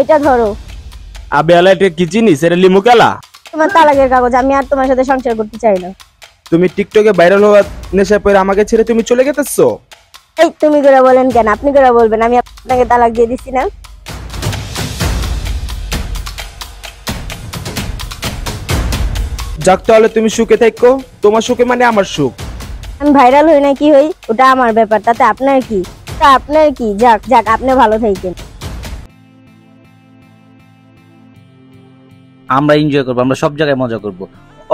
এটা ধরো। আবে আলা এটা কি জিনিস? এটা লিমুকালা? তোমার তালাকের কাগজ। আমি আর তোমার সাথে সংসার করতে চাই না। তুমি টিকটকে ভাইরাল হওয়ার নেশায় পড়ে আমাকে ছেড়ে তুমি চলে গেতেছো? এই তুমি করে বলেন কেন? আপনি করে বলবেন। আমি আপনাকে তালাক দিয়ে দিছি না? যাক তাহলে তুমি সুখে থাকো, তোমার সুখে মানে আমার সুখ। আমি ভাইরাল হই না কি হই ওটা আমার ব্যাপার, তাতে আপনার কি? আপনার কি? যাক যাক, আপনি ভালো থাকেন। আমরা এনজয় করবো, আমরা সব জায়গায় মজা করব।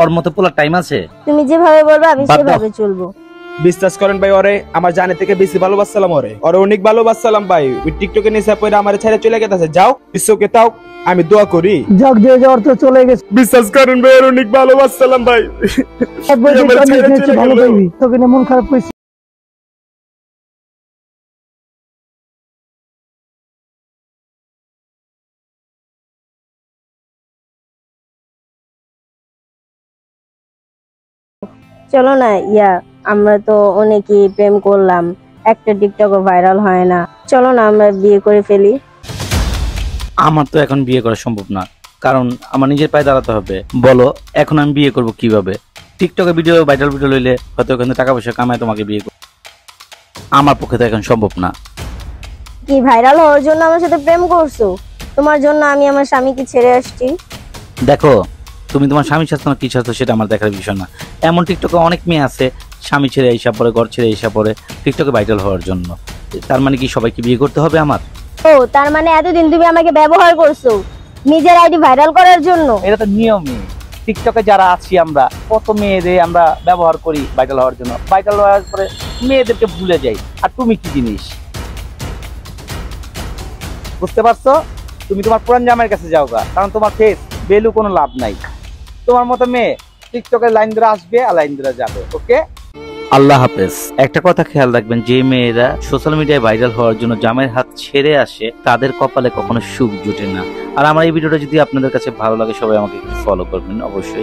ওর মতো পোলার টাইম আছে? তুমি যেভাবে বলবে আমি বাদ দাও। সেভাবে চলবো। বিশ্বাস করেন ভাই, ওরে আমার জানে থেকে বেশি ভালোবাসছিলাম, ওরে অনেক ভালোবাসছিলাম ভাই। ওই টিকটকে নেশা পড়ে আমার ছেড়ে চলে গেছে। যাও বিশ্বকে তাও আমি দোয়া করি। যাক যে যাওয়ার তো চলে গেছে। বিশ্বাস করেন ভাই, ওর অনেক ভালোবাসছিলাম ভাই। ভালো পাইবি, তোকে নিয়ে মন খারাপ করেছি। চলো না আমরা তো অনেকেই প্রেম করলাম, একটা টিকটকও ভাইরাল হয় না। চলো না আমরা বিয়ে করে ফেলি। আমার তো এখন বিয়ে করা সম্ভব না, কারণ আমার নিজের পায়ে দাঁড়াতে হবে। বলো এখন আমি বিয়ে করব কিভাবে? টিকটকে ভিডিও ভাইরাল ভিডিও লইলে হয়তো ওখানে টাকা পয়সা কামায় তোমাকে বিয়ে করব, আমার পক্ষে তো এখন সম্ভব না। কি ভাইরাল হওয়ার জন্য আমার সাথে প্রেম করছো? তোমার জন্য আমি আমার স্বামীকে ছেড়ে আসছি। দেখো, তুমি তোমার স্বামীর সাথে কি সাথে সেটা আমার দেখার বিষয় না। এমন টিকটকে অনেক মেয়ে আছে স্বামী ছেড়ে এইসব পরে, ঘর ছেড়ে এইসব পরে টিকটকে ভাইরাল হওয়ার জন্য। তার মানে কি সবাইকে বিয়ে করতে হবে আমার? ও তার মানে এতদিন তুমি আমাকে ব্যবহার করছো নিজের আইডি ভাইরাল করার জন্য? এটা তো নিয়মই। টিকটকে যারা আছি আমরা, কত মেয়েদের আমরা ব্যবহার করি ভাইরাল হওয়ার জন্য। ভাইরাল হওয়ার পরে মেয়েদেরকে ভুলে যাই। আর তুমি কি জিনিস বুঝতে পারছো? তুমি তোমার পুরান জামাইয়ের কাছে যাও গা, কারণ তোমার ফেস ভ্যালু কোনো লাভ নাই। তোমার মতো মেয়ে টিকটকের লাইন ধরে আসবে আর লাইন ধরে যাবে। ওকে, আল্লাহ হাফেজ। একটা কথা খেয়াল রাখবেন, যে মেয়েরা সোশ্যাল মিডিয়ায় ভাইরাল হওয়ার জন্য জামাইয়ের হাত ছেড়ে আসে তাদের কপালে কখনো সুখ জুটে না। আর আমার এই ভিডিওটা যদি আপনাদের কাছে ভালো লাগে, সবাই আমাকে ফলো করবেন অবশ্যই।